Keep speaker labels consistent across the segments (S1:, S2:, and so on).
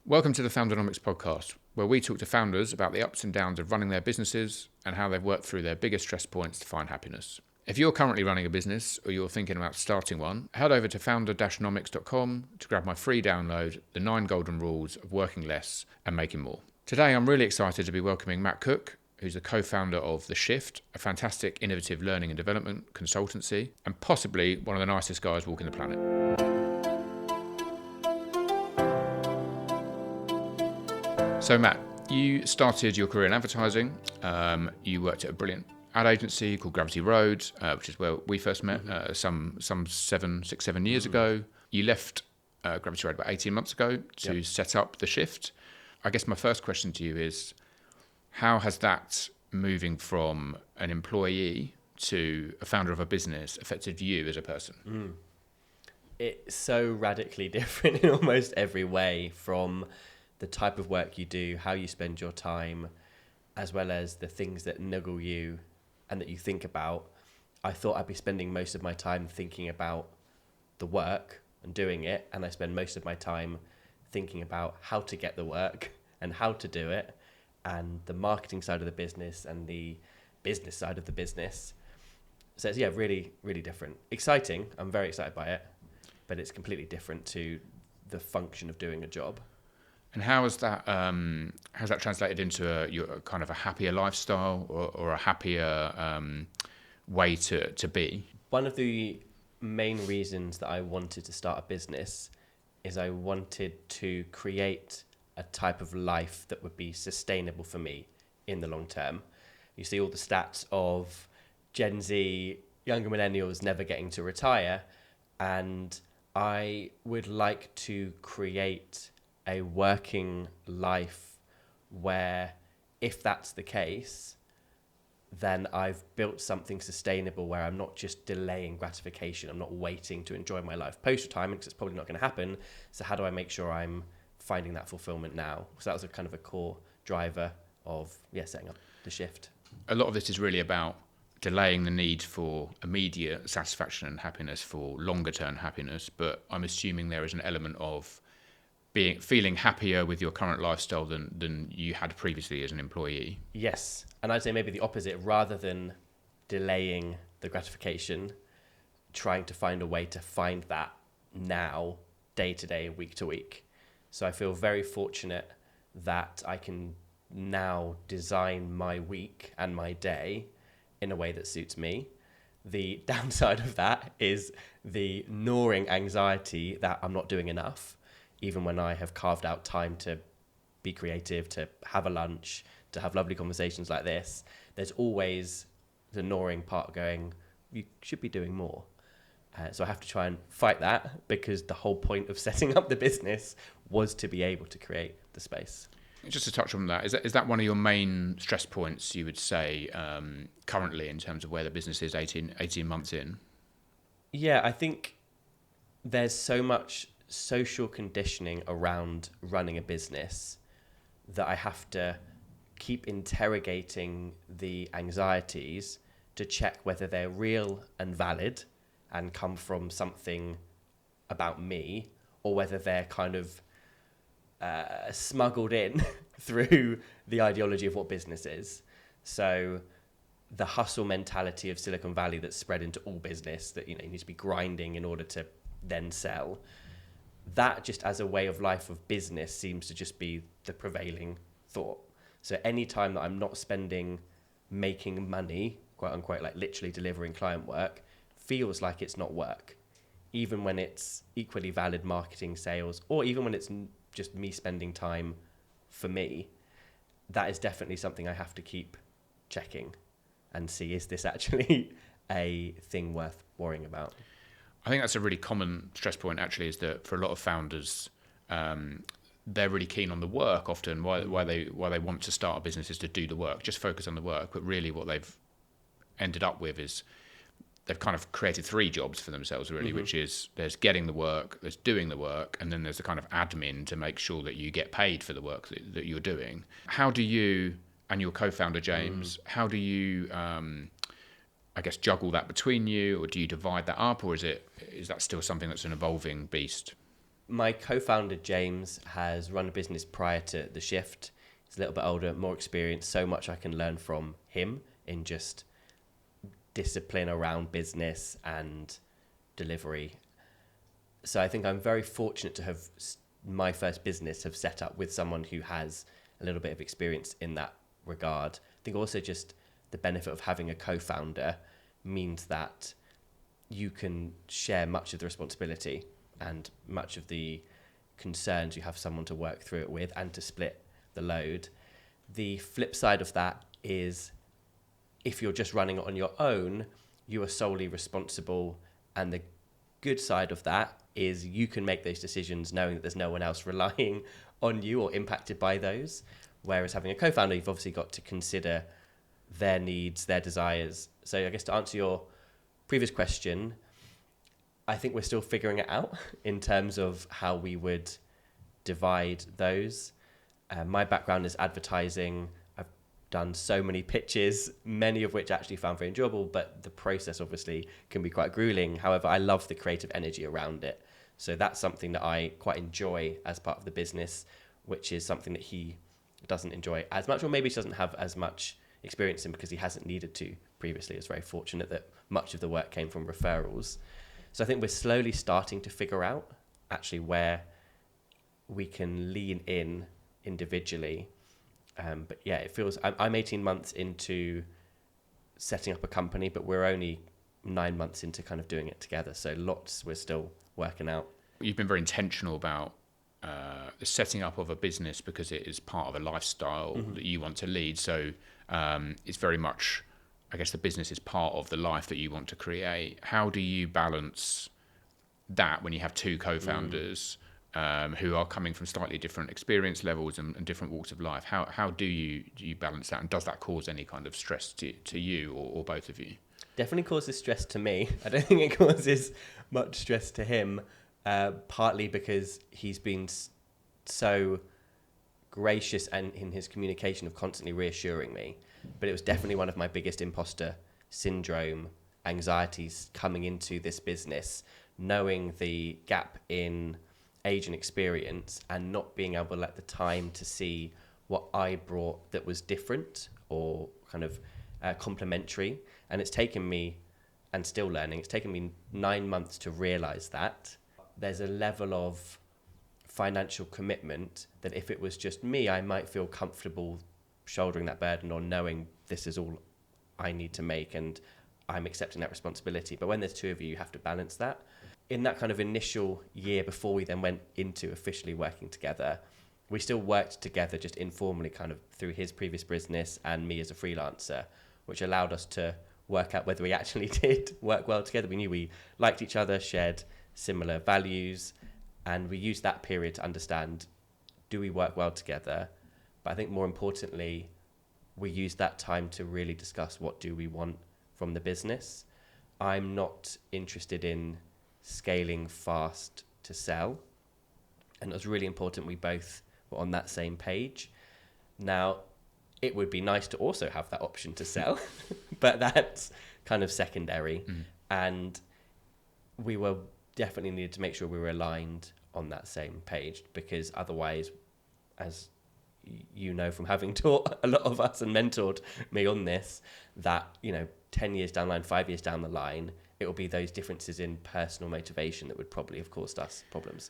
S1: Welcome to the Foundernomics podcast, where we talk to founders about the ups and downs of running their businesses and how they've worked through their biggest stress points to find happiness. If you're currently running a business or you're thinking about starting one, head over to founder-nomics.com to grab my free download, The 9 Golden Rules of Working Less and Making More. Today, I'm really excited to be welcoming Matt Cook, who's the co-founder of theSHIFT, a fantastic innovative learning and development consultancy, and possibly one of the nicest guys walking the planet. So Matt, you started your career in advertising. You worked at a brilliant ad agency called Gravity Road, which is where we first met some 7 years ago. You left Gravity Road about 18 months ago to set up theSHIFT. I guess my first question to you is, how has that moving from an employee to a founder of a business affected you as a person?
S2: It's so radically different in almost every way, from the type of work you do, how you spend your time, as well as the things that niggle you and that you think about. I thought I'd be spending most of my time thinking about the work and doing it, and I spend most of my time thinking about how to get the work and how to do it, and the marketing side of the business and the business side of the business. So it's really, really different. Exciting. I'm very excited by it, but it's completely different to the function of doing a job.
S1: And how has that translated into your kind of a happier lifestyle or a happier way to be?
S2: One of the main reasons that I wanted to start a business is I wanted to create a type of life that would be sustainable for me in the long term. You see all the stats of Gen Z, younger millennials never getting to retire, and I would like to create a working life where, if that's the case, then I've built something sustainable where I'm not just delaying gratification. I'm not waiting to enjoy my life post-retirement, because it's probably not going to happen. So how do I make sure I'm finding that fulfillment now? So that was a kind of a core driver of setting up theSHIFT.
S1: A lot of this is really about delaying the need for immediate satisfaction and happiness for longer term happiness, but I'm assuming there is an element of feeling happier with your current lifestyle than you had previously as an employee.
S2: Yes, and I'd say maybe the opposite. Rather than delaying the gratification, trying to find a way to find that now, day to day, week to week. So I feel very fortunate that I can now design my week and my day in a way that suits me. The downside of that is the gnawing anxiety that I'm not doing enough, even when I have carved out time to be creative, to have a lunch, to have lovely conversations like this. There's always the gnawing part going, you should be doing more. So I have to try and fight that, because the whole point of setting up the business was to be able to create the space.
S1: Just to touch on that, is that one of your main stress points, you would say, currently, in terms of where the business is 18 months in?
S2: Yeah, I think there's so much social conditioning around running a business that I have to keep interrogating the anxieties to check whether they're real and valid and come from something about me, or whether they're kind of smuggled in through the ideology of what business is. So the hustle mentality of Silicon Valley that's spread into all business, that you need to be grinding in order to then sell, that just as a way of life of business seems to just be the prevailing thought. So any time that I'm not spending making money, quote unquote, like literally delivering client work, feels like it's not work, even when it's equally valid marketing, sales, or even when it's just me spending time for me. That is definitely something I have to keep checking and see, is this actually a thing worth worrying about?
S1: I think that's a really common stress point, actually, is that for a lot of founders, they're really keen on the work often. Why they want to start a business is to do the work, just focus on the work. But really what they've ended up with is they've kind of created 3 jobs for themselves, really, which is there's getting the work, there's doing the work, and then there's the kind of admin to make sure that you get paid for the work that you're doing. How do you, and your co-founder, James, how do you I guess, juggle that between you, or do you divide that up, or is that still something that's an evolving beast?
S2: My co-founder, James, has run a business prior to theSHIFT. He's a little bit older, more experienced, so much I can learn from him in just discipline around business and delivery. So I think I'm very fortunate to have my first business have set up with someone who has a little bit of experience in that regard. I think also just the benefit of having a co-founder means that you can share much of the responsibility and much of the concerns. You have someone to work through it with and to split the load. The flip side of that is if you're just running it on your own, you are solely responsible. And the good side of that is you can make those decisions knowing that there's no one else relying on you or impacted by those. Whereas having a co-founder, you've obviously got to consider their needs, their desires. So I guess to answer your previous question, I think we're still figuring it out in terms of how we would divide those. My background is advertising. I've done so many pitches, many of which I actually found very enjoyable, but the process obviously can be quite grueling. However, I love the creative energy around it. So that's something that I quite enjoy as part of the business, which is something that he doesn't enjoy as much, or maybe he doesn't have as much experience in because he hasn't needed to previously. It's very fortunate that much of the work came from referrals. So I think we're slowly starting to figure out actually where we can lean in individually. But yeah, it feels, I'm 18 months into setting up a company, but we're only 9 months into kind of doing it together. So lots we're still working out.
S1: You've been very intentional about the setting up of a business because it is part of a lifestyle that you want to lead. So it's very much, I guess the business is part of the life that you want to create. How do you balance that when you have two co-founders who are coming from slightly different experience levels and different walks of life? How do you balance that? And does that cause any kind of stress to you or both of you?
S2: Definitely causes stress to me. I don't think it causes much stress to him, partly because he's been so gracious and in his communication of constantly reassuring me. But it was definitely one of my biggest imposter syndrome anxieties coming into this business, knowing the gap in age and experience and not being able at the time to see what I brought that was different or kind of complementary. And it's taken me, and still learning, it's taken me 9 months to realize that. There's a level of financial commitment that if it was just me, I might feel comfortable shouldering that burden or knowing this is all I need to make and I'm accepting that responsibility. But when there's two of you, you have to balance that. In that kind of initial year before we then went into officially working together, we still worked together just informally kind of through his previous business and me as a freelancer, which allowed us to work out whether we actually did work well together. We knew we liked each other, shared similar values, and we used that period to understand, do we work well together? But I think more importantly, we used that time to really discuss what do we want from the business. I'm not interested in scaling fast to sell. And it was really important we both were on that same page. Now, it would be nice to also have that option to sell, but that's kind of secondary. And we were definitely needed to make sure we were aligned on that same page, because otherwise, as you know from having taught a lot of us and mentored me on this, that 10 years down the line, 5 years down the line, it will be those differences in personal motivation that would probably have caused us problems.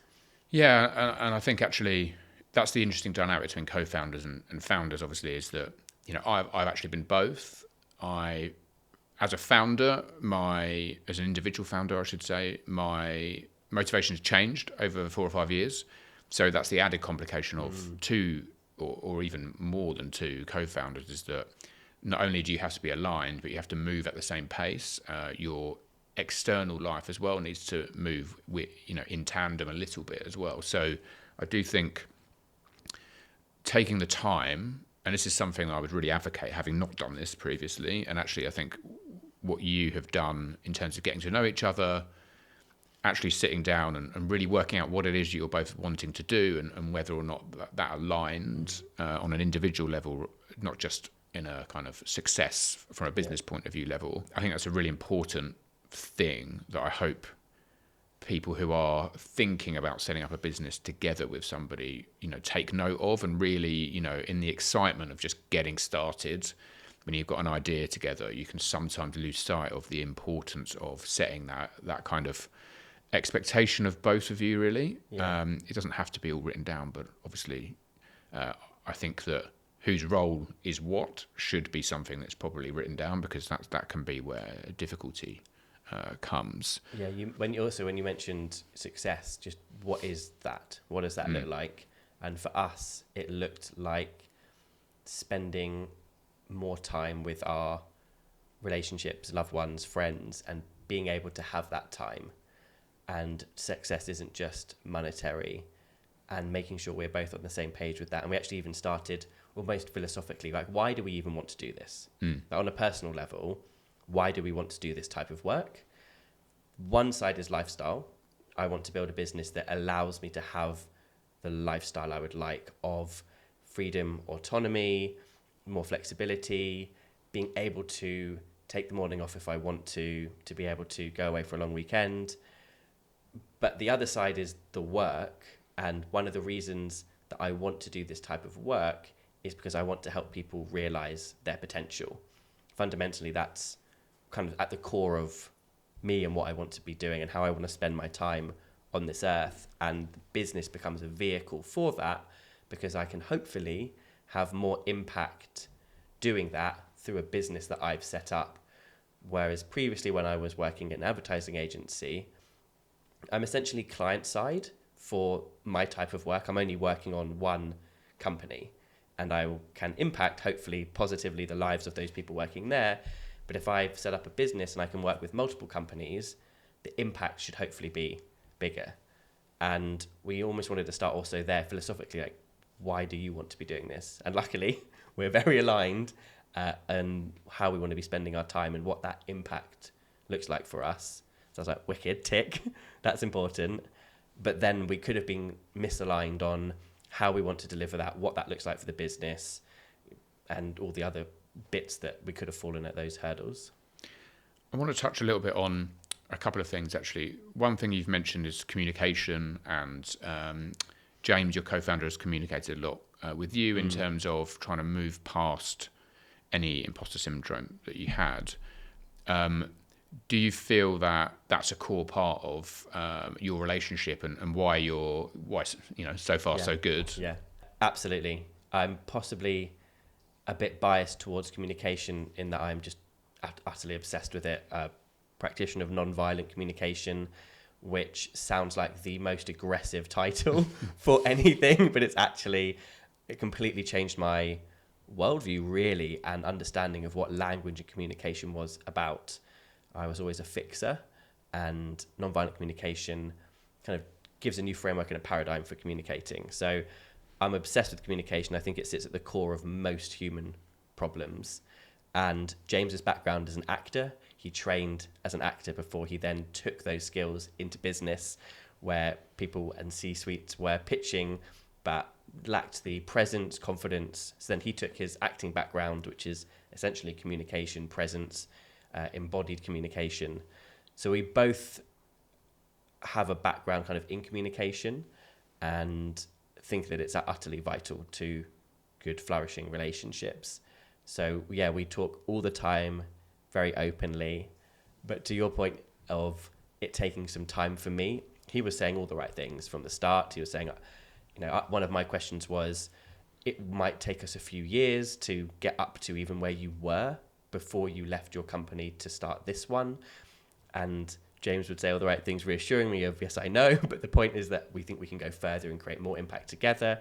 S1: Yeah, and I think actually that's the interesting dynamic between co-founders and founders, obviously, is that I've actually been both. As a founder, as an individual founder, I should say, my motivation has changed over 4 or 5 years. So that's the added complication of two or even more than two co-founders, is that not only do you have to be aligned, but you have to move at the same pace. Your external life as well needs to move in tandem a little bit as well. So I do think taking the time, and this is something I would really advocate, having not done this previously, and actually I think what you have done in terms of getting to know each other, actually sitting down and really working out what it is you're both wanting to do and whether or not that aligned on an individual level, not just in a kind of success from a business point of view level. I think that's a really important thing that I hope people who are thinking about setting up a business together with somebody, take note of, and really, in the excitement of just getting started, when you've got an idea together, you can sometimes lose sight of the importance of setting that kind of expectation of both of you, really.
S2: Yeah.
S1: It doesn't have to be all written down, but obviously I think that whose role is what should be something that's probably written down, because that can be where difficulty comes.
S2: Yeah, when you mentioned success, just what is that? What does that look like? And for us, it looked like spending more time with our relationships, loved ones, friends, and being able to have that time. And success isn't just monetary, and making sure we're both on the same page with that. And we actually even started almost philosophically, like, why do we even want to do this? Like, on a personal level, why do we want to do this type of work? One side is lifestyle. I want to build a business that allows me to have the lifestyle I would like, of freedom, autonomy, more flexibility, being able to take the morning off if I want to be able to go away for a long weekend. But the other side is the work. And one of the reasons that I want to do this type of work is because I want to help people realize their potential. Fundamentally, that's kind of at the core of me and what I want to be doing and how I want to spend my time on this earth. And business becomes a vehicle for that, because I can hopefully have more impact doing that through a business that I've set up. Whereas previously, when I was working at an advertising agency, I'm essentially client side for my type of work. I'm only working on one company, and I can impact, hopefully positively, the lives of those people working there. But if I've set up a business and I can work with multiple companies, the impact should hopefully be bigger. And we almost wanted to start also there philosophically, like, why do you want to be doing this? And luckily, we're very aligned on how we want to be spending our time and what that impact looks like for us. So I was like, wicked, tick, that's important. But then we could have been misaligned on how we want to deliver that, what that looks like for the business, and all the other bits that we could have fallen at those hurdles.
S1: I want to touch a little bit on a couple of things, actually. One thing you've mentioned is communication, and James, your co-founder, has communicated a lot with you in terms of trying to move past any imposter syndrome that you had. Do you feel that that's a core part of your relationship, and why so far so good?
S2: Yeah, absolutely. I'm possibly a bit biased towards communication in that I'm just utterly obsessed with it. A practitioner of non-violent communication, which sounds like the most aggressive title for anything, but it completely changed my worldview, really, and understanding of what language and communication was about. I was always a fixer, and nonviolent communication kind of gives a new framework and a paradigm for communicating. So I'm obsessed with communication. I think it sits at the core of most human problems. And James's background as an actor, he trained as an actor before he then took those skills into business, where people and C-suites were pitching but lacked the presence, confidence. So then he took his acting background, which is essentially communication, presence, embodied communication. So we both have a background kind of in communication, and think that it's utterly vital to good, flourishing relationships. So yeah, we talk all the time, very openly. But to your point of it taking some time for me, he was saying all the right things from the start. He was saying, one of my questions was, it might take us a few years to get up to even where you were before you left your company to start this one. And James would say all the right things, reassuring me of, yes, I know, but the point is that we think we can go further and create more impact together.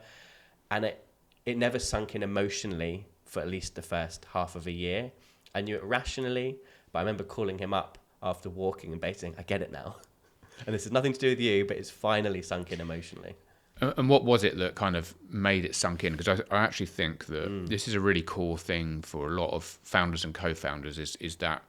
S2: And it never sunk in emotionally for at least the first half of a year. I knew it rationally, but I remember calling him up after walking and basically saying, I get it now. And this has nothing to do with you, but it's finally sunk in emotionally.
S1: And what was it that kind of made it sunk in? Because I actually think that this is a really core thing for a lot of founders and co-founders is that,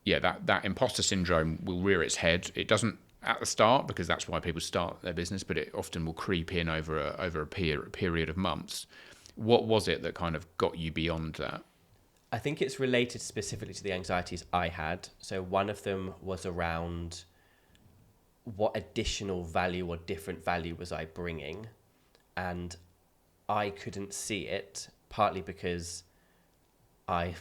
S1: that imposter syndrome will rear its head. It doesn't at the start, because that's why people start their business, but it often will creep in over a period of months. What was it that kind of got you beyond that?
S2: I think it's related specifically to the anxieties I had. So one of them was around what additional value or different value was I bringing? And I couldn't see it, partly because I,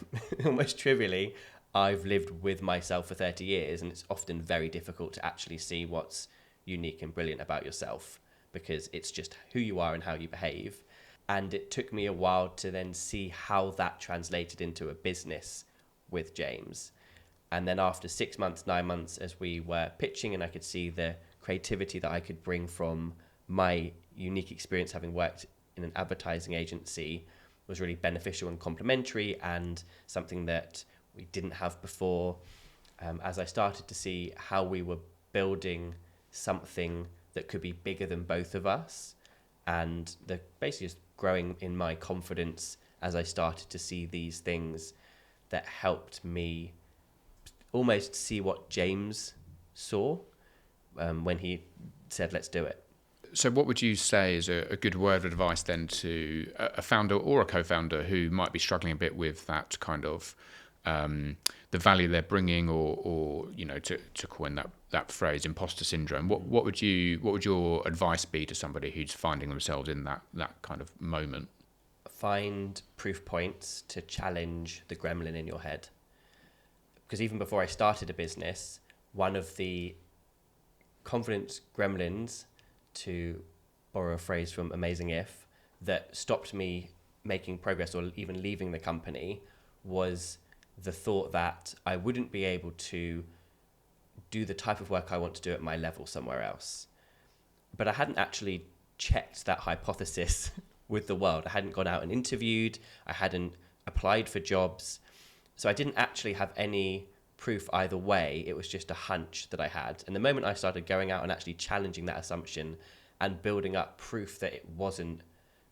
S2: almost trivially, I've lived with myself for 30 years, and it's often very difficult to actually see what's unique and brilliant about yourself, because it's just who you are and how you behave. And it took me a while to then see how that translated into a business with James. And then after 6 months, 9 months, as we were pitching, and I could see the creativity that I could bring from my unique experience having worked in an advertising agency was really beneficial and complementary, and something that we didn't have before. As I started to see how we were building something that could be bigger than both of us, and the basically just growing in my confidence as I started to see these things that helped me almost see what James saw when he said, let's do it.
S1: So what would you say is a good word of advice then to a founder or a co-founder who might be struggling a bit with that kind of the value they're bringing, or you know, to coin that phrase, imposter syndrome? What would your advice be to somebody who's finding themselves in that kind of moment?
S2: Find proof points to challenge the gremlin in your head. Because even before I started a business, one of the confidence gremlins, to borrow a phrase from Amazing If, that stopped me making progress or even leaving the company was the thought that I wouldn't be able to do the type of work I want to do at my level somewhere else. But I hadn't actually checked that hypothesis with the world. I hadn't gone out and interviewed. I hadn't applied for jobs. So I didn't actually have any proof either way. It was just a hunch that I had. And the moment I started going out and actually challenging that assumption and building up proof that it wasn't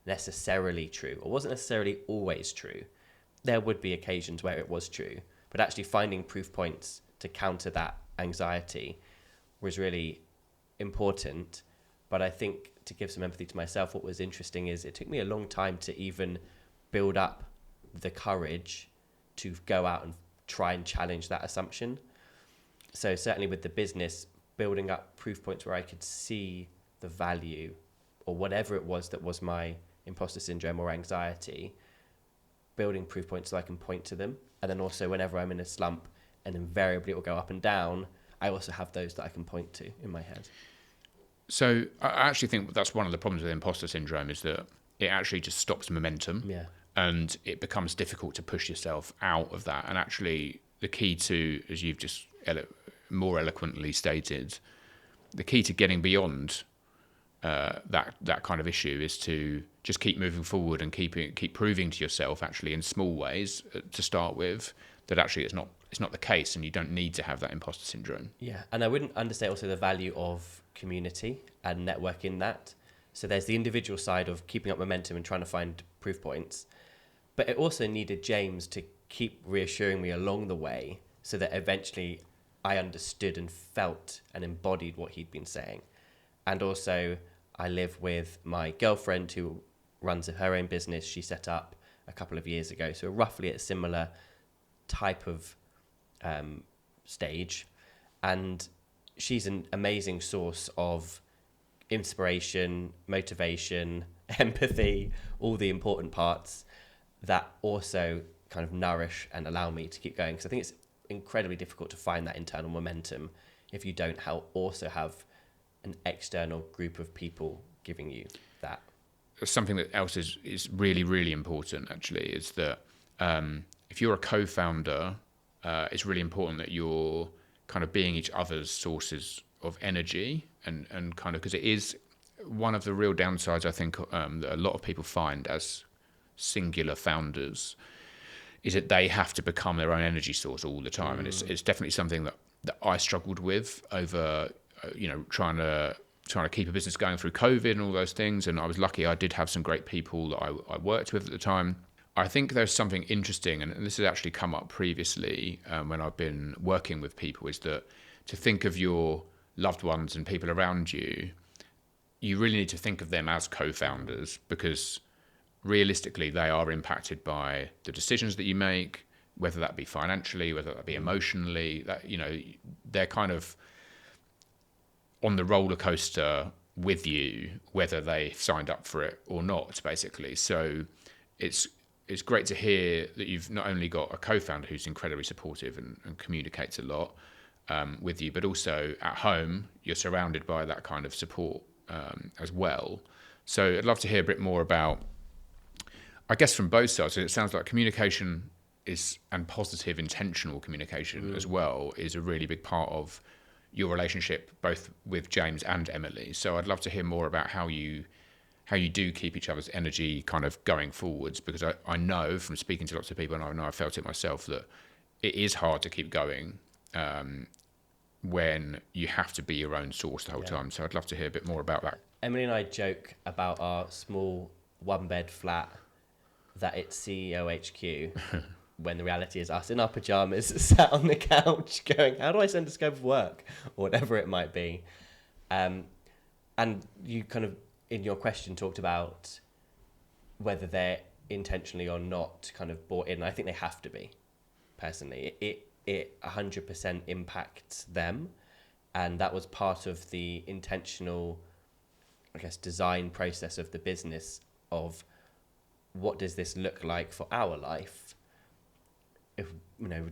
S2: necessarily true, or wasn't necessarily always true, there would be occasions where it was true, but actually finding proof points to counter that anxiety was really important. But I think, to give some empathy to myself, what was interesting is it took me a long time to even build up the courage to go out and try and challenge that assumption. So certainly with the business, building up proof points where I could see the value, or whatever it was that was my imposter syndrome or anxiety, building proof points so I can point to them. And then also whenever I'm in a slump, and invariably it will go up and down, I also have those that I can point to in my head.
S1: So I actually think that's one of the problems with imposter syndrome, is that it actually just stops momentum.
S2: Yeah.
S1: And it becomes difficult to push yourself out of that. And actually the key to, as you've just more eloquently stated, the key to getting beyond that kind of issue is to just keep moving forward and keep proving to yourself, actually in small ways to start with, that actually it's not the case, and you don't need to have that imposter syndrome.
S2: Yeah, and I wouldn't understate also the value of community and network in that. So there's the individual side of keeping up momentum and trying to find proof points, but it also needed James to keep reassuring me along the way, so that eventually I understood and felt and embodied what he'd been saying. And also, I live with my girlfriend who runs her own business. She set up a couple of years ago, so roughly at a similar type of stage. And she's an amazing source of inspiration, motivation, empathy, all the important parts that also kind of nourish and allow me to keep going. Because I think it's incredibly difficult to find that internal momentum if you don't also have an external group of people giving you that.
S1: Something that else is really, really important, actually, is that if you're a co-founder, it's really important that you're kind of being each other's sources of energy, and kind of, because it is one of the real downsides, I think, that a lot of people find as singular founders, is that they have to become their own energy source all the time. And it's definitely something that I struggled with over, trying to keep a business going through COVID and all those things. And I was lucky I did have some great people that I worked with at the time. I think there's something interesting, and this has actually come up previously when I've been working with people, is that to think of your loved ones and people around you, you really need to think of them as co-founders, because realistically they are impacted by the decisions that you make, whether that be financially, whether that be emotionally. That, they're kind of, on the roller coaster with you, whether they signed up for it or not, basically. So it's great to hear that you've not only got a co-founder who's incredibly supportive and communicates a lot with you, but also at home you're surrounded by that kind of support as well. So I'd love to hear a bit more about, I guess, from both sides. So it sounds like communication and positive intentional communication as well is a really big part of your relationship, both with James and Emily. So I'd love to hear more about how you do keep each other's energy kind of going forwards, because I know from speaking to lots of people, and I know I felt it myself, that it is hard to keep going when you have to be your own source the whole time. So I'd love to hear a bit more about that.
S2: Emily and I joke about our small one-bed flat that it's CEO HQ, when the reality is us in our pajamas sat on the couch going, how do I send a scope of work? Or whatever it might be. And you kind of, in your question, talked about whether they're intentionally or not kind of bought in. I think they have to be, personally. It 100% impacts them. And that was part of the intentional, I guess, design process of the business of what does this look like for our life? If,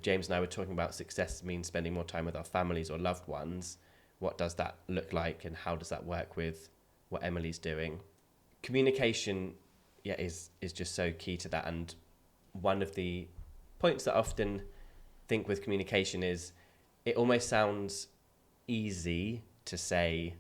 S2: James and I were talking about success means spending more time with our families or loved ones, what does that look like and how does that work with what Emily's doing? Communication, is just so key to that. And one of the points that I often think with communication is it almost sounds easy to say,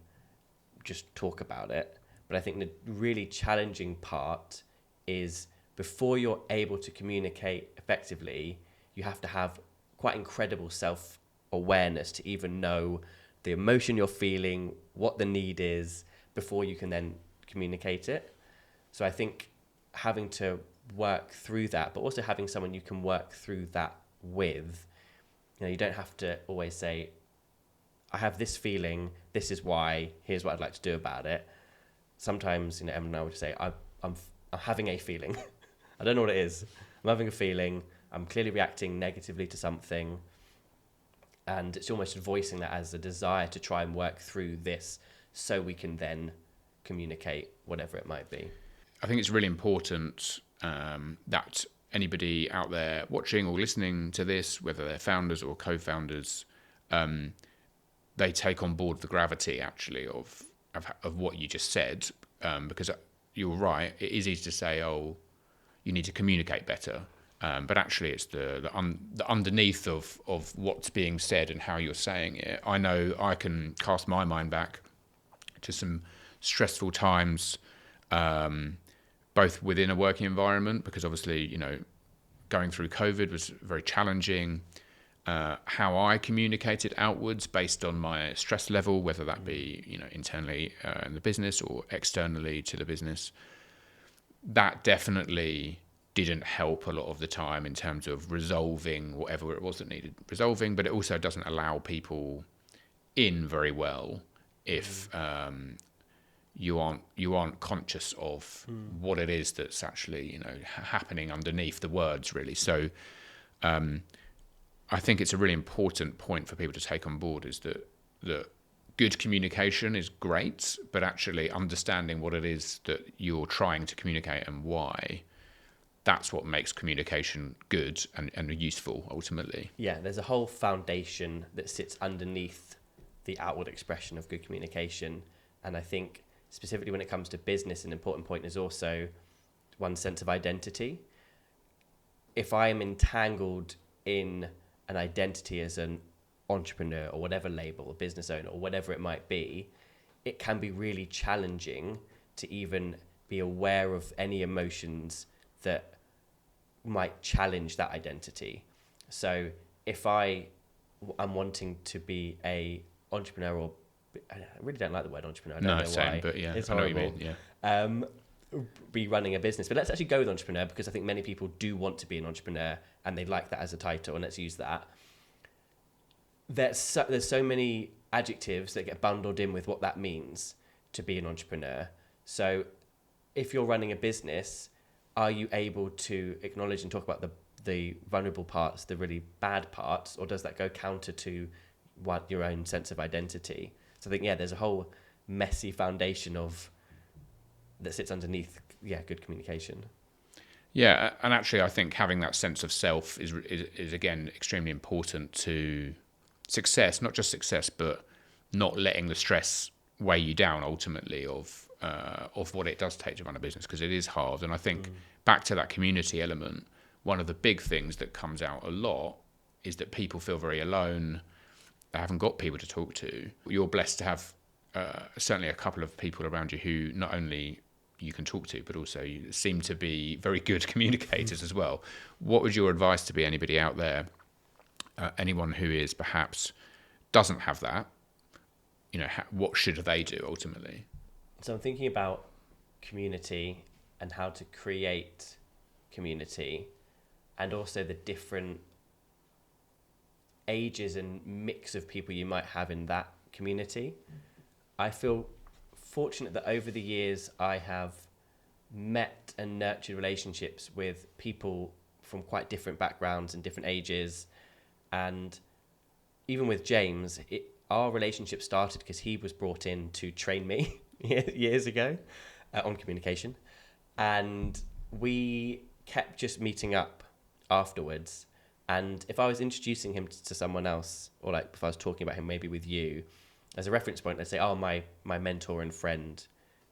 S2: just talk about it. But I think the really challenging part is before you're able to communicate effectively, you have to have quite incredible self-awareness to even know the emotion you're feeling, what the need is, before you can then communicate it. So I think having to work through that, but also having someone you can work through that with, you don't have to always say, I have this feeling, this is why, here's what I'd like to do about it. Sometimes, Em and I would say, I'm having a feeling. I don't know what it is. I'm having a feeling. I'm clearly reacting negatively to something. And it's almost voicing that as a desire to try and work through this so we can then communicate whatever it might be.
S1: I think it's really important that anybody out there watching or listening to this, whether they're founders or co-founders, they take on board the gravity actually of what you just said, because you're right. It is easy to say, oh, you need to communicate better. But actually it's the underneath of what's being said and how you're saying it. I know I can cast my mind back to some stressful times, both within a working environment, because obviously, going through COVID was very challenging. How I communicated outwards based on my stress level, whether that be, internally in the business or externally to the business, that definitely didn't help a lot of the time in terms of resolving whatever it was that needed resolving, but it also doesn't allow people in very well if you aren't conscious of what it is that's actually happening underneath the words, really. So I think it's a really important point for people to take on board, is that good communication is great, but actually understanding what it is that you're trying to communicate and why, that's what makes communication good and useful ultimately.
S2: Yeah, there's a whole foundation that sits underneath the outward expression of good communication. And I think specifically when it comes to business, an important point is also one's sense of identity. If I am entangled in an identity as an entrepreneur or whatever label, a business owner or whatever it might be, it can be really challenging to even be aware of any emotions that might challenge that identity. So if I'm wanting to be a entrepreneur, or I really don't like the word entrepreneur. I don't know
S1: same,
S2: why.
S1: But yeah,
S2: it's
S1: I know
S2: horrible.
S1: what you mean, yeah.
S2: Be running a business, but let's actually go with entrepreneur, because I think many people do want to be an entrepreneur and they like that as a title, and let's use that. There's so many adjectives that get bundled in with what that means to be an entrepreneur. So if you're running a business, are you able to acknowledge and talk about the vulnerable parts, the really bad parts, or does that go counter to what your own sense of identity? So I think, there's a whole messy foundation that sits underneath, good communication.
S1: Yeah, and actually, I think having that sense of self is again extremely important to success. Not just success, but not letting the stress weigh you down. Ultimately, of what it does take to run a business, because it is hard. And I think back to that community element, one of the big things that comes out a lot is that people feel very alone. They haven't got people to talk to. You're blessed to have certainly a couple of people around you who not only you can talk to, but also you seem to be very good communicators as well. What would your advice to be anybody out there, anyone who is perhaps doesn't have that, what should they do ultimately?
S2: So I'm thinking about community and how to create community, and also the different ages and mix of people you might have in that community. I feel fortunate that over the years I have met and nurtured relationships with people from quite different backgrounds and different ages. And even with James, our relationship started because he was brought in to train me years ago on communication. And we kept just meeting up afterwards. And if I was introducing him to someone else, or like if I was talking about him maybe with you, as a reference point, I'd say, oh, my mentor and friend,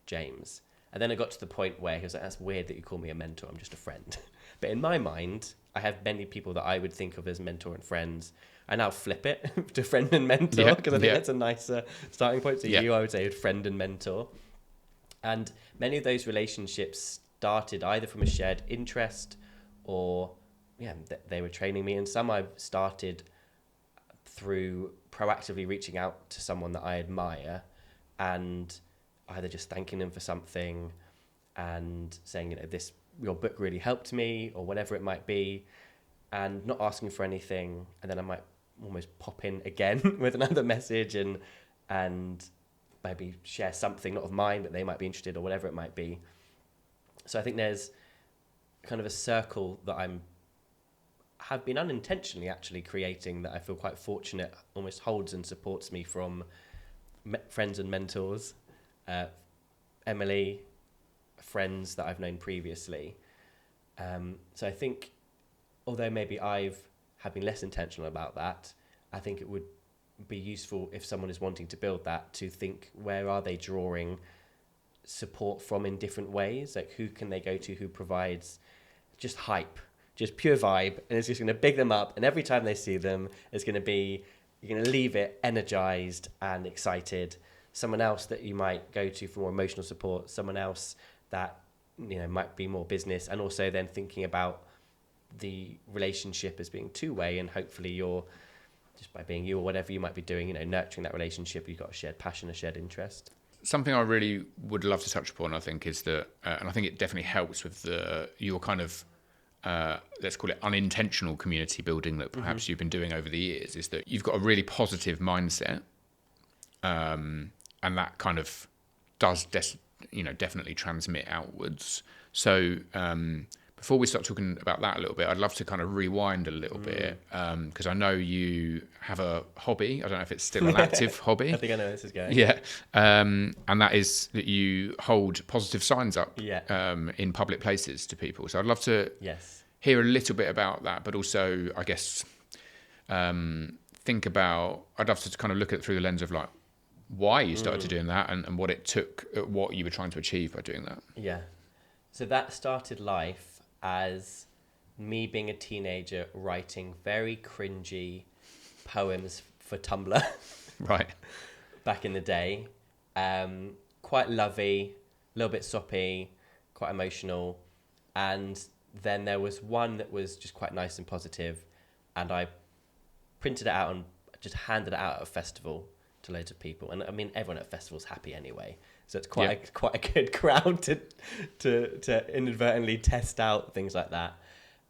S2: James. And then I got to the point where he was like, that's weird that you call me a mentor, I'm just a friend. But in my mind, I have many people that I would think of as mentor and friends. I now flip it to friend and mentor, because I think that's a nicer starting point. So you, I would say, friend and mentor. And many of those relationships started either from a shared interest or, they were training me. And some I've started through proactively reaching out to someone that I admire and either just thanking them for something and saying, your book really helped me, or whatever it might be, and not asking for anything. And then I might almost pop in again with another message and maybe share something not of mine, but they might be interested, or whatever it might be. So I think there's kind of a circle that have been unintentionally actually creating, that I feel quite fortunate almost holds and supports me, from friends and mentors, Emily, friends that I've known previously. So I think, although maybe have been less intentional about that, I think it would be useful if someone is wanting to build that, to think, where are they drawing support from in different ways? Like, who can they go to who provides just hype, just pure vibe, and it's just going to big them up, and every time they see them, it's going to be, you're going to leave it energized and excited. Someone else that you might go to for more emotional support, someone else that might be more business, and also then thinking about the relationship as being two-way, and hopefully you're, just by being you or whatever you might be doing, nurturing that relationship, you've got a shared passion, a shared interest.
S1: Something I really would love to touch upon, I think, is that, and I think it definitely helps with your kind of, let's call it unintentional community building that perhaps you've been doing over the years, is that you've got a really positive mindset, and that kind of does definitely transmit outwards. So before we start talking about that a little bit, I'd love to kind of rewind a little bit, because I know you have a hobby. I don't know if it's still an active hobby.
S2: I think I know where this is going.
S1: Yeah, and that is that you hold positive signs up in public places to people. So I'd love to hear a little bit about that, but also, I guess, I'd love to kind of look at it through the lens of like why you started doing that, and what it took, what you were trying to achieve by doing that.
S2: Yeah. So that started life as me being a teenager writing very cringy poems for Tumblr.
S1: Right.
S2: Back in the day. Quite lovey, a little bit soppy, quite emotional. And then there was one that was just quite nice and positive, and I printed it out and just handed it out at a festival to loads of people. And I mean, everyone at a festival's happy anyway. So it's quite a good crowd to inadvertently test out things like that.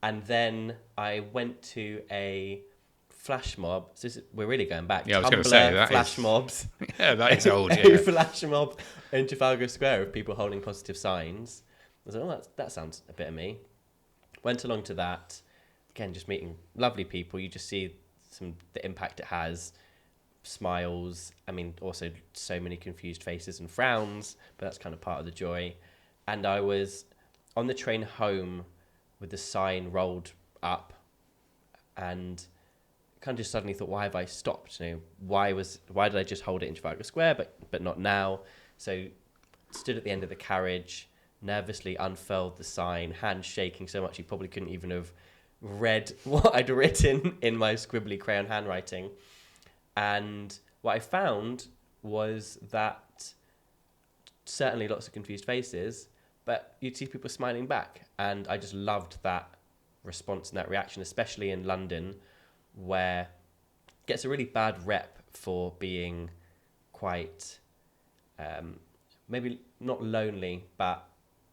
S2: And then I went to a flash mob. So we're really going back.
S1: Yeah, I was going to say that
S2: flash mobs.
S1: Yeah, that is old.
S2: A flash mob in Trafalgar Square of people holding positive signs. I was like, that sounds a bit of me. Went along to that. Again, just meeting lovely people. You just see the impact it has. smiles. I mean, also so many confused faces and frowns, but that's kind of part of the joy. And I was on the train home with the sign rolled up, and kind of just suddenly thought, why have I stopped? Why did I just hold it in Trafalgar Square, but not now? So stood at the end of the carriage, nervously unfurled the sign, hands shaking so much you probably couldn't even have read what I'd written in my scribbly crayon handwriting. And what I found was that certainly lots of confused faces, but you'd see people smiling back. And I just loved that response and that reaction, especially in London, where it gets a really bad rep for being quite, maybe not lonely, but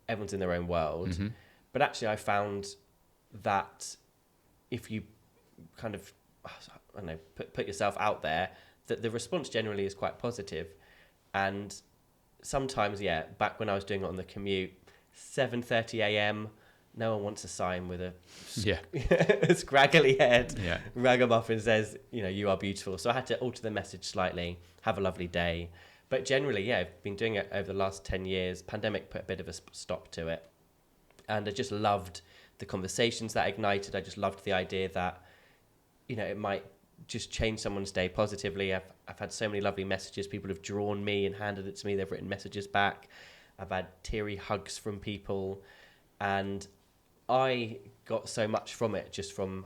S2: everyone's in their own world.
S1: Mm-hmm.
S2: But actually I found that if you kind of, I don't know, put yourself out there, that the response generally is quite positive. And sometimes, back when I was doing it on the commute, 7:30 a.m., no one wants a sign with a a scraggly head.
S1: Yeah.
S2: Ragamuffin says, you are beautiful. So I had to alter the message slightly. Have a lovely day. But generally, I've been doing it over the last 10 years. Pandemic put a bit of a stop to it. And I just loved the conversations that ignited. I just loved the idea that, it might just change someone's day positively. I've had so many lovely messages. People have drawn me and handed it to me. They've written messages back. I've had teary hugs from people. And I got so much from it, just from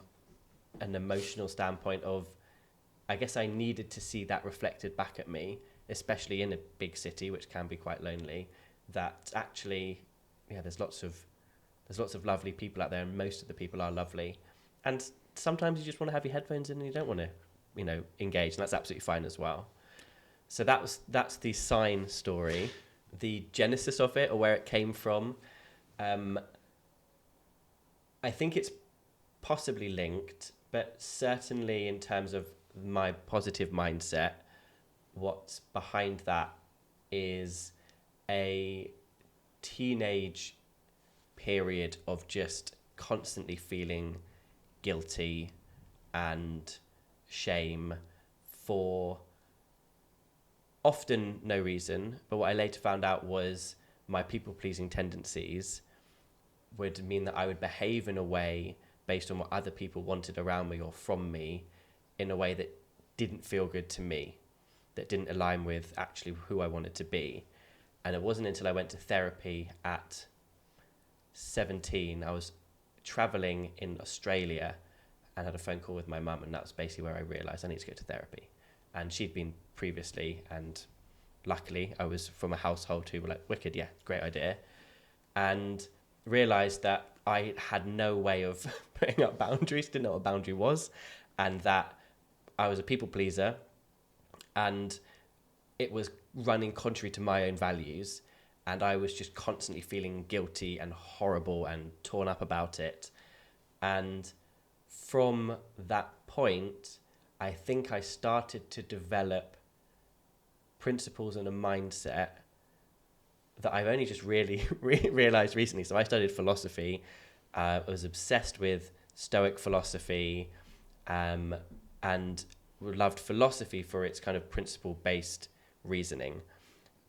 S2: an emotional standpoint of, I guess I needed to see that reflected back at me, especially in a big city, which can be quite lonely, that actually, there's lots of lovely people out there, and most of the people are lovely. And sometimes you just want to have your headphones in and you don't want to, engage, and that's absolutely fine as well. So that's the sign story. The genesis of it, or where it came from, I think it's possibly linked, but certainly in terms of my positive mindset, what's behind that is a teenage period of just constantly feeling guilty and shame for often no reason. But what I later found out was my people-pleasing tendencies would mean that I would behave in a way based on what other people wanted around me or from me, in a way that didn't feel good to me, that didn't align with actually who I wanted to be. And it wasn't until I went to therapy at 17, I was traveling in Australia and had a phone call with my mum, and that was basically where I realised I need to go to therapy. And she'd been previously, and luckily I was from a household who were like, wicked, yeah, great idea. And realised that I had no way of putting up boundaries, didn't know what a boundary was, and that I was a people pleaser, and it was running contrary to my own values, and I was just constantly feeling guilty and horrible and torn up about it. And from that point, I think I started to develop principles and a mindset that I've only just really realized recently. So I studied philosophy. I was obsessed with Stoic philosophy, and loved philosophy for its kind of principle-based reasoning.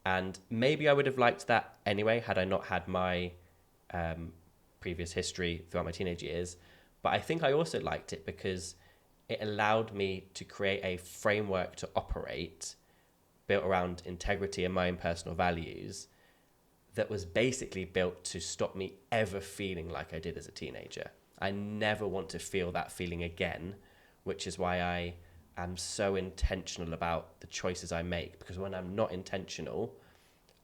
S2: And maybe I would have liked that anyway, had I not had my previous history throughout my teenage years. But I think I also liked it because it allowed me to create a framework to operate built around integrity and my own personal values, that was basically built to stop me ever feeling like I did as a teenager. I never want to feel that feeling again, which is why I am so intentional about the choices I make, because when I'm not intentional,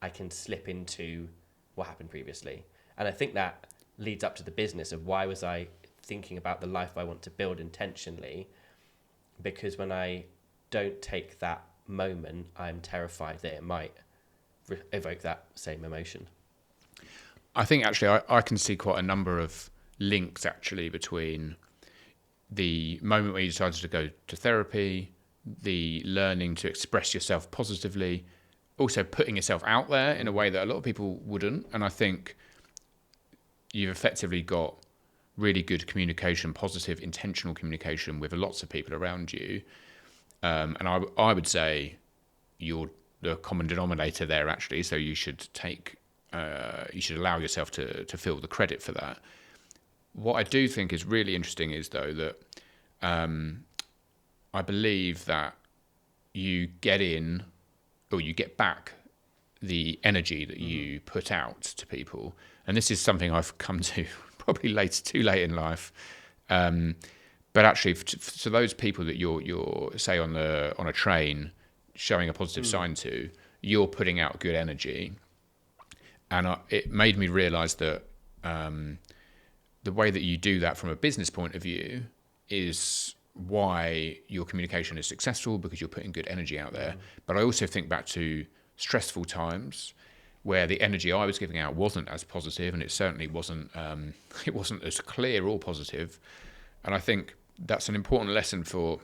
S2: I can slip into what happened previously. And I think that leads up to the business of why was I thinking about the life I want to build intentionally, because when I don't take that moment, I'm terrified that it might evoke that same emotion.
S1: I think actually I can see quite a number of links actually between the moment where you decided to go to therapy, the learning to express yourself positively, also putting yourself out there in a way that a lot of people wouldn't. And I think you've effectively got really good communication, positive, intentional communication with lots of people around you. And I would say you're the common denominator there, actually. So you should allow yourself to feel the credit for that. What I do think is really interesting is, though, that I believe that you get in, or you get back, the energy that you put out to people. And this is something I've come to probably too late in life. But actually, to those people that you're say on a train showing a positive sign to, you're putting out good energy. And it made me realise that the way that you do that from a business point of view is why your communication is successful, because you're putting good energy out there. But I also think back to stressful times where the energy I was giving out wasn't as positive, and it certainly wasn't as clear or positive. And I think that's an important lesson for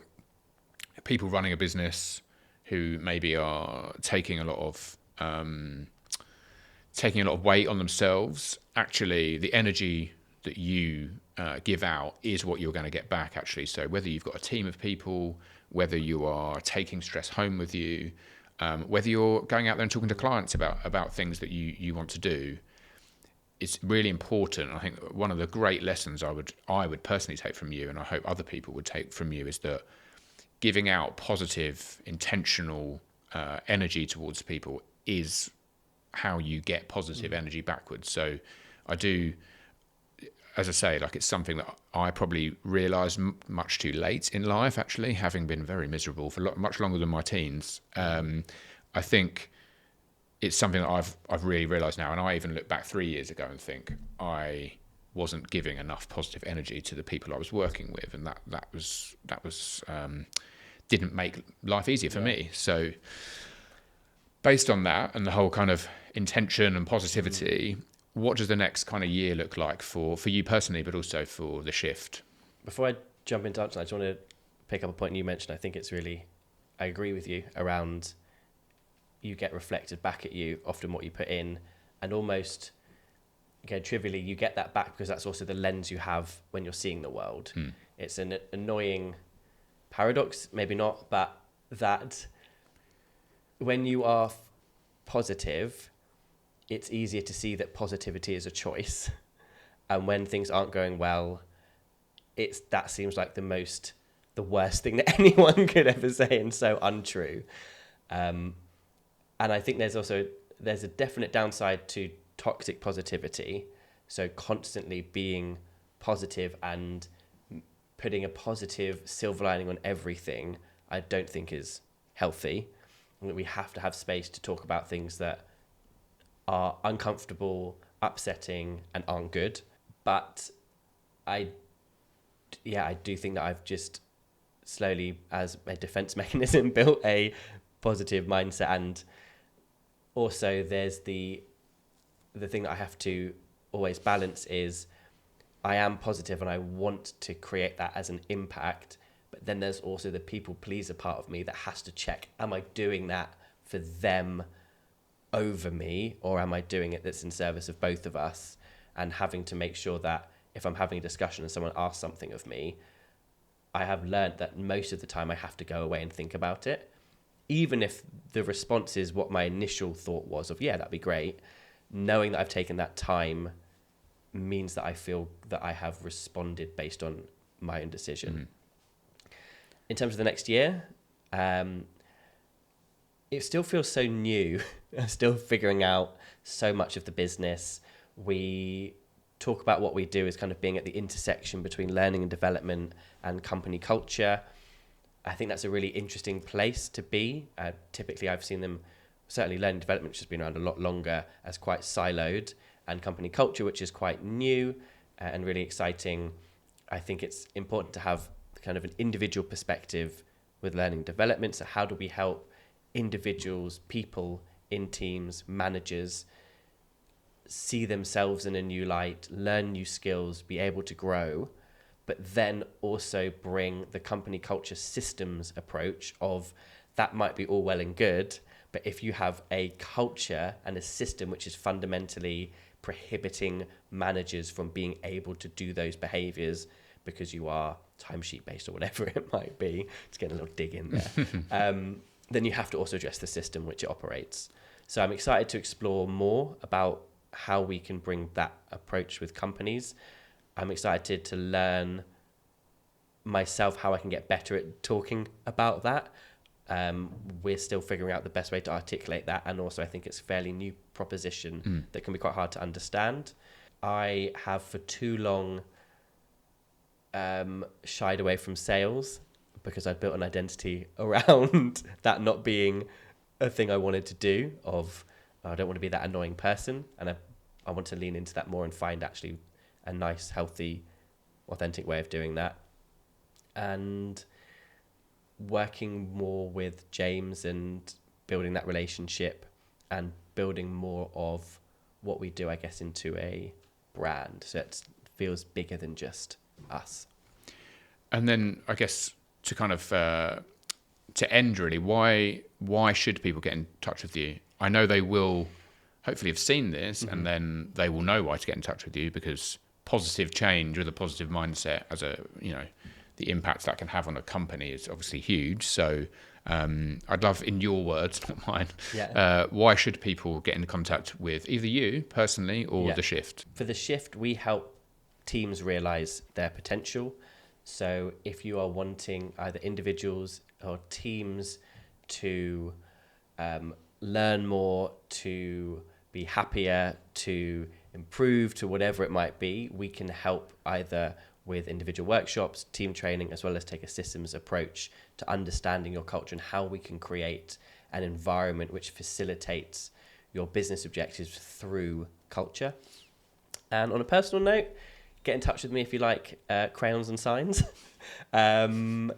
S1: people running a business who maybe are taking a lot of weight on themselves. Actually, the energy that you give out is what you're going to get back, actually. So whether you've got a team of people, whether you are taking stress home with you, whether you're going out there and talking to clients about things that you want to do, it's really important. I think one of the great lessons I would personally take from you, and I hope other people would take from you, is that giving out positive, intentional energy towards people is how you get positive energy backwards. So I do, as I say, like, it's something that I probably realised much too late in life, actually, having been very miserable for much longer than my teens. I think it's something that I've really realised now, and I even look back 3 years ago and think I wasn't giving enough positive energy to the people I was working with, and that was didn't make life easier for me. So based on that and the whole kind of intention and positivity, what does the next kind of year look like for you personally, but also for theSHIFT?
S2: Before I jump into answer, I just want to pick up a point you mentioned. I think I agree with you around, you get reflected back at you often what you put in, and almost, again, trivially, you get that back because that's also the lens you have when you're seeing the world. It's an annoying paradox, maybe not, but that when you are positive, it's easier to see that positivity is a choice. And when things aren't going well, that seems like the worst thing that anyone could ever say, and so untrue. And I think there's a definite downside to toxic positivity. So constantly being positive and putting a positive silver lining on everything, I don't think is healthy. And we have to have space to talk about things that are uncomfortable, upsetting, and aren't good. But I do think that I've just slowly, as a defense mechanism, built a positive mindset. And also there's the thing that I have to always balance is I am positive and I want to create that as an impact, but then there's also the people pleaser part of me that has to check, am I doing that for them over me, or am I doing it that's in service of both of us? And having to make sure that if I'm having a discussion and someone asks something of me, I have learned that most of the time I have to go away and think about it. Even if the response is what my initial thought was of, yeah, that'd be great, knowing that I've taken that time means that I feel that I have responded based on my own decision. In terms of the next year, it still feels so new. I'm still figuring out so much of the business. We talk about what we do as kind of being at the intersection between learning and development and company culture. I think that's a really interesting place to be. Typically, I've seen them, certainly learning and development, which has been around a lot longer, as quite siloed, and company culture, which is quite new and really exciting. I think it's important to have kind of an individual perspective with learning and development. So how do we help individuals, people in teams, managers, see themselves in a new light, learn new skills, be able to grow, but then also bring the company culture systems approach of that might be all well and good, but if you have a culture and a system which is fundamentally prohibiting managers from being able to do those behaviors because you are timesheet based or whatever it might be, it's getting a little dig in there, then you have to also address the system which it operates. So I'm excited to explore more about how we can bring that approach with companies. I'm excited to learn myself how I can get better at talking about that. We're still figuring out the best way to articulate that, and also I think it's a fairly new proposition that can be quite hard to understand. I have for too long shied away from sales because I built an identity around that not being a thing I wanted to do, of I don't want to be that annoying person, and I want to lean into that more and find actually a nice, healthy, authentic way of doing that. And working more with James and building that relationship and building more of what we do, I guess, into a brand. So it feels bigger than just us.
S1: And then I guess to kind of to end really, why should people get in touch with you? I know they will hopefully have seen this and then they will know why to get in touch with you, because positive change with a positive mindset, as a, you know, the impact that can have on a company is obviously huge. So I'd love, in your words, not mine, why should people get in contact with either you personally or theSHIFT?
S2: For theSHIFT, we help teams realize their potential. So if you are wanting either individuals or teams to learn more, to be happier, to improve, to whatever it might be, we can help either with individual workshops, team training, as well as take a systems approach to understanding your culture and how we can create an environment which facilitates your business objectives through culture. And on a personal note, get in touch with me if you like crayons and signs. I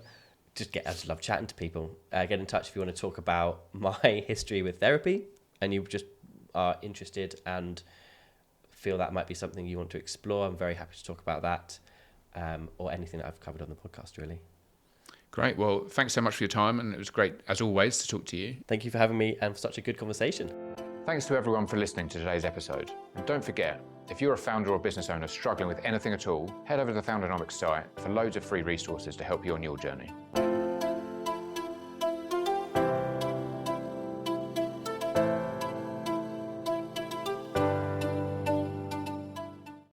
S2: just love chatting to people. Get in touch if you want to talk about my history with therapy and you just are interested and feel that might be something you want to explore. I'm very happy to talk about that, or anything that I've covered on the podcast, really.
S1: Great. Well, thanks so much for your time, and it was great, as always, to talk to you.
S2: Thank you for having me and for such a good conversation.
S1: Thanks to everyone for listening to today's episode. And don't forget, if you're a founder or business owner struggling with anything at all, head over to the Foundernomics site for loads of free resources to help you on your journey.